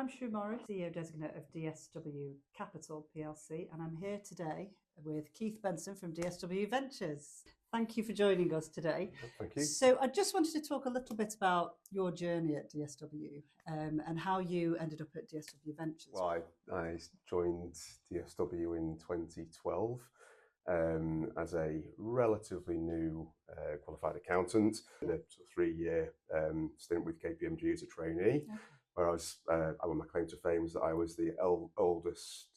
I'm Shru Morris, CEO designate of DSW Capital PLC, and I'm here today with Keith Benson from DSW Ventures. Thank you for joining us today. Thank you. So I just wanted to talk a little bit about your journey at DSW and how you ended up at DSW Ventures. Well, I joined DSW in 2012 as a relatively new qualified accountant. I did a 3-year stint with KPMG as a trainee. Okay. Where my claim to fame is that I was the oldest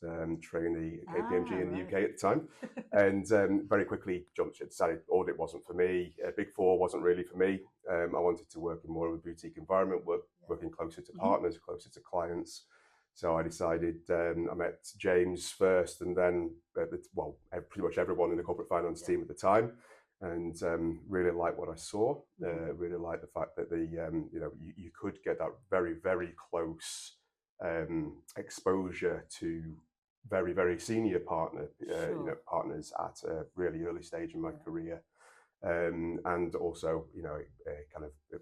trainee at KPMG in the UK at the time, and very quickly jumped ship. Decided audit wasn't for me. Big Four wasn't really for me. I wanted to work in more of a boutique environment, working closer to partners, closer to clients. So I decided, I met James first, and then pretty much everyone in the corporate finance team at the time. And really liked what I saw. Really liked the fact that you could get that very, very close exposure to very, very senior partners at a really early stage in my career, and also kind of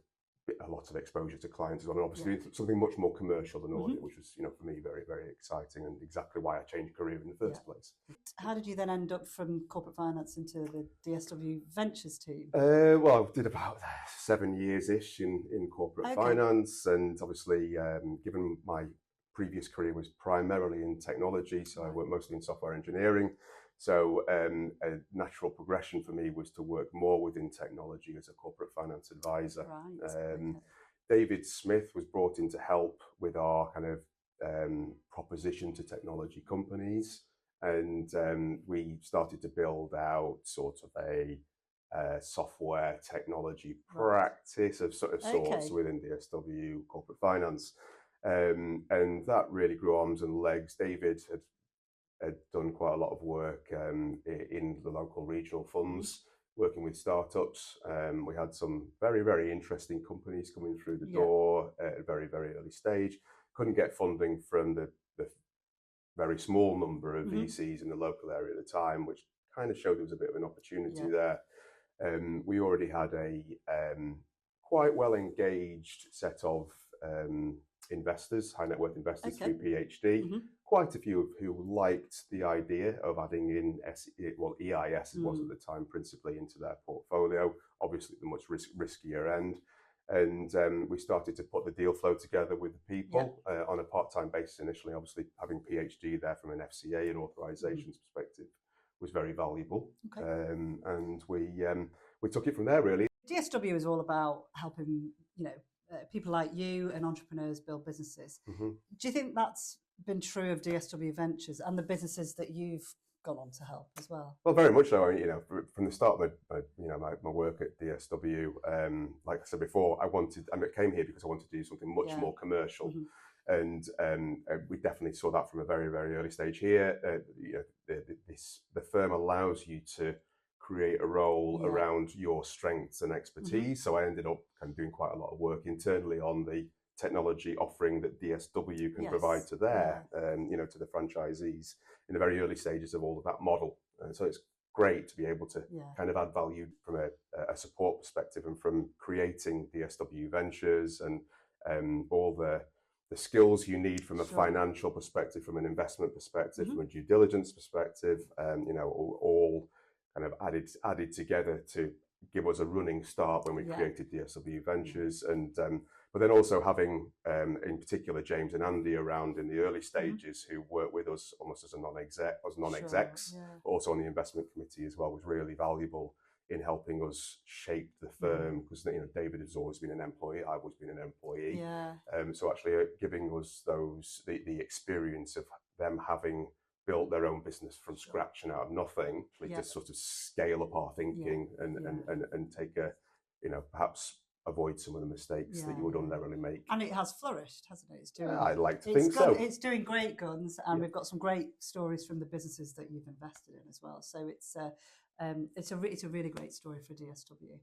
a lot of exposure to clients as well, and obviously something much more commercial than audit, which was for me very, very exciting, and exactly why I changed career in the first place. How did you then end up from corporate finance into the DSW Ventures team? Well, I did about 7 years-ish in corporate finance, and obviously given my previous career was primarily in technology, so I worked mostly in software engineering. So a natural progression for me was to work more within technology as a corporate finance advisor. Right. David Smith was brought in to help with our kind of proposition to technology companies, and we started to build out sort of a software technology practice of sorts within DSW corporate finance, and that really grew arms and legs. David had done quite a lot of work in the local regional funds, working with startups. We had some very, very interesting companies coming through the door at a very, very early stage. Couldn't get funding from the very small number of VCs in the local area at the time, which kind of showed there was a bit of an opportunity there. We already had a quite well engaged set of investors, high net worth investors through PhD. Quite a few of who liked the idea of adding in EIS, it was at the time principally, into their portfolio. Obviously, the much riskier end. And we started to put the deal flow together with the people on a part-time basis initially. Obviously, having PhD there from an FCA and authorizations perspective was very valuable. And we took it from there, really. DSW is all about helping, people like you and entrepreneurs build businesses. Do you think that's been true of DSW Ventures and the businesses that you've gone on to help as well? Well, very much so. From the start of my work at DSW, like I said before, I came here because I wanted to do something much more commercial, and we definitely saw that from a very, very early stage here. The firm allows you to create a role around your strengths and expertise. So I ended up kind of doing quite a lot of work internally on the technology offering that DSW can provide to to the franchisees in the very early stages of all of that model. And so it's great to be able to kind of add value from a support perspective, and from creating DSW Ventures and all the skills you need from a financial perspective, from an investment perspective, from a due diligence perspective, all kind of added together to give us a running start when we created DSW Ventures. And but then also having, in particular, James and Andy around in the early stages, who worked with us almost as non-execs, but also on the investment committee as well, was really valuable in helping us shape the firm, because David has always been an employee, I've always been an employee. So actually giving us the experience of them having built their own business from scratch and out of nothing, to sort of scale up our thinking and take perhaps avoid some of the mistakes that you would ordinarily make. And it has flourished, hasn't it? I'd like to think so. It's doing great guns, and we've got some great stories from the businesses that you've invested in as well. So it's a really great story for DSW.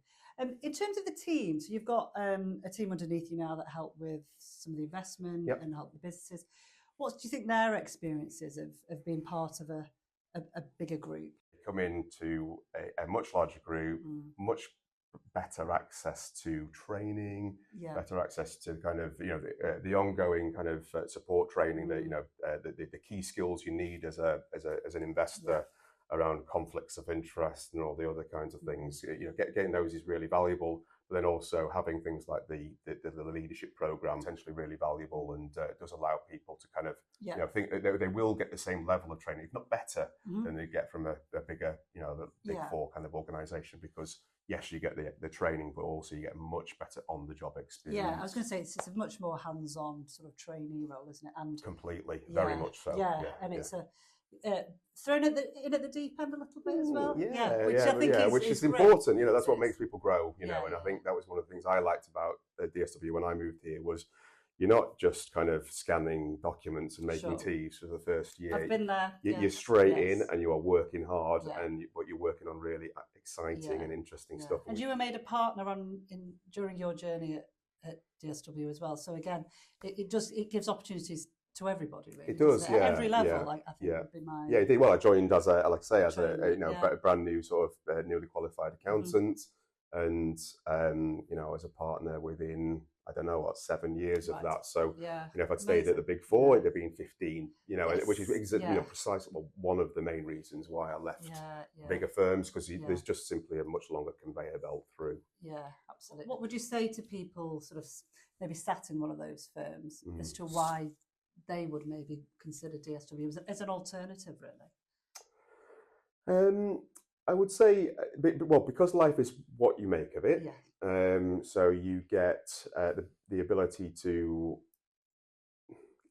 In terms of the team, so you've got a team underneath you now that help with some of the investment and help the businesses. What do you think their experiences of being part of a bigger group? Come into a much larger group, much better access to training, Yeah. better access to kind of the ongoing kind of support training that the key skills you need as an investor around conflicts of interest and all the other kinds of things. Getting those is really valuable. But then also having things like the leadership program potentially really valuable, and does allow people to kind of think that they will get the same level of training, if not better, than they get from a bigger the big four kind of organisation, because yes, you get the training, but also you get much better on the job experience. Yeah, I was going to say it's a much more hands-on sort of trainee role, isn't it? And completely, very much so. Yeah, and it's thrown at the deep end a little bit as well. Which is important. That's what makes people grow. And I think that was one of the things I liked about DSW when I moved here was you're not just kind of scanning documents and making teas for the first year. I've been there. You're straight in and you are working hard, but you're working on really exciting and interesting stuff. And you were made a partner during your journey at DSW as well. So again, it gives opportunities to everybody, really. It does, At every level, I think would be my... Yeah, it did. Well, I joined as a brand new sort of newly qualified accountant, and as a partner within 7 years of that. So if I'd stayed at the Big Four, it'd have been 15. Which is precisely one of the main reasons why I left bigger firms, because there's just simply a much longer conveyor belt through. Yeah, absolutely. What would you say to people sort of maybe sat in one of those firms as to why they would maybe consider DSW as an alternative, really? I would say, because life is what you make of it. So you get the ability to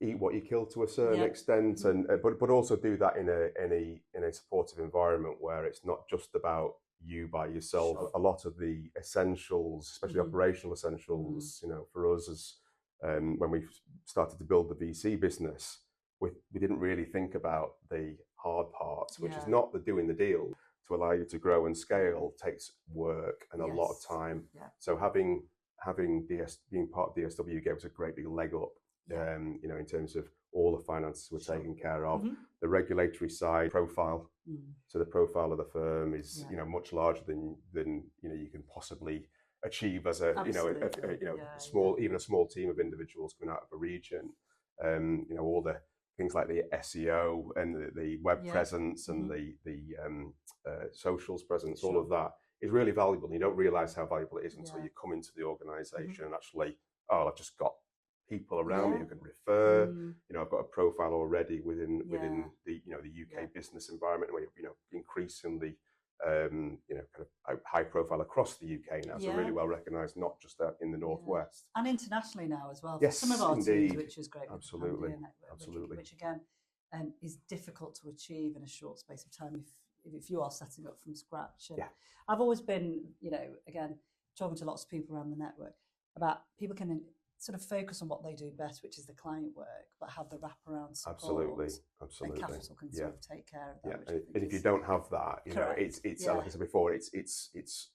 eat what you kill to a certain extent, and but also do that in a supportive environment where it's not just about you by yourself. Sure. A lot of the essentials, especially operational essentials, for us as when we started to build the VC business, we didn't really think about the hard parts, which is not the doing the deal. To allow you to grow and scale takes work and a lot of time. So having being part of DSW gave us a great big leg up, in terms of all the finances were taken care of. The regulatory side profile. So the profile of the firm is much larger than you can possibly achieve as a small team of individuals coming out of a region. All the things like the SEO and the web presence and the socials presence, all of that is really valuable. You don't realise how valuable it is until you come into the organisation and actually, I've just got people around me who can refer. I've got a profile already within the UK business environment, where increasingly kind of high profile across the UK now, so really well recognised, not just in the Northwest. And internationally now as well. Yes, some of our indeed. teams, which is great. Absolutely. Which again is difficult to achieve in a short space of time if you are setting up from scratch. And I've always been, again, talking to lots of people around the network about people can sort of focus on what they do best, which is the client work, but have the wraparound support. Absolutely. And capital can sort of take care of that. And if you don't have that, it's like I said before, it's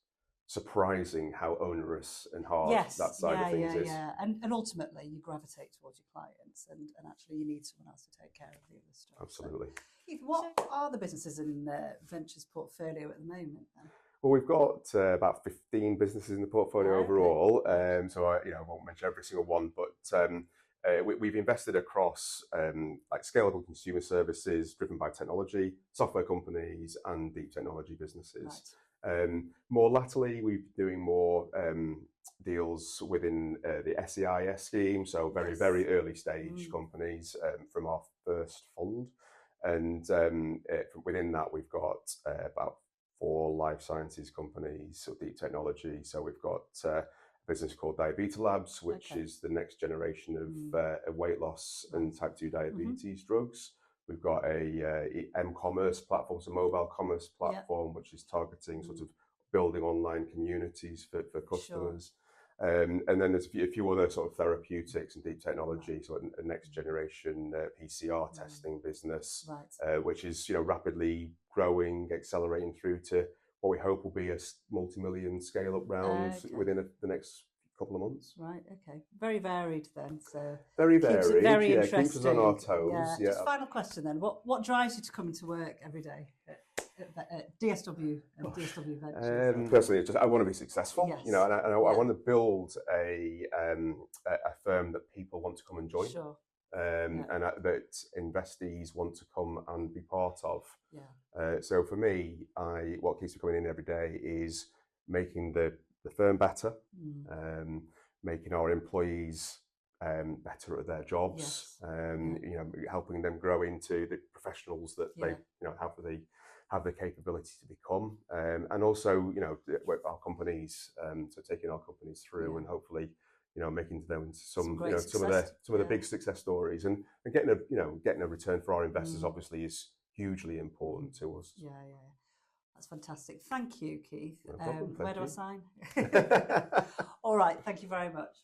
surprising how onerous and hard that side of things is. And ultimately you gravitate towards your clients, and actually you need someone else to take care of the other stuff. Absolutely. So, Keith, what are the businesses in Ventures portfolio at the moment then? Well, we've got about 15 businesses in the portfolio overall. So I won't mention every single one, but we've invested across like scalable consumer services driven by technology, software companies, and deep technology businesses. More latterly, we're doing more deals within the SEIS scheme, so very early stage companies from our first fund. And within that, we've got about 4 life sciences companies, so deep technology. So we've got a business called Diabetes Labs, which is the next generation of weight loss and type 2 diabetes drugs. We've got a m-commerce platform, so mobile commerce platform, which is targeting sort of building online communities for customers. And then there's a few other sort of therapeutics and deep technology, so a next generation PCR testing business, which is rapidly growing, accelerating through to what we hope will be a multi-million scale-up round within the next couple of months. Right, okay. Very varied then. So very varied, very interesting. Keeps us on our toes. Just final question then. What drives you to come into work every day at DSW and DSW Ventures? Personally, I want to be successful, Yes. and I want to build a firm that people want to come and join. Sure. And that investees want to come and be part of. Yeah. So for me, what keeps me coming in every day is making the firm better, making our employees better at their jobs, helping them grow into the professionals that they have the capability to become, and also our companies, so taking our companies through and hopefully making them into some of the big success stories, and getting a return for our investors obviously is hugely important to us. Yeah. That's fantastic. Thank you, Keith. No problem. Where do I sign? All right. Thank you very much.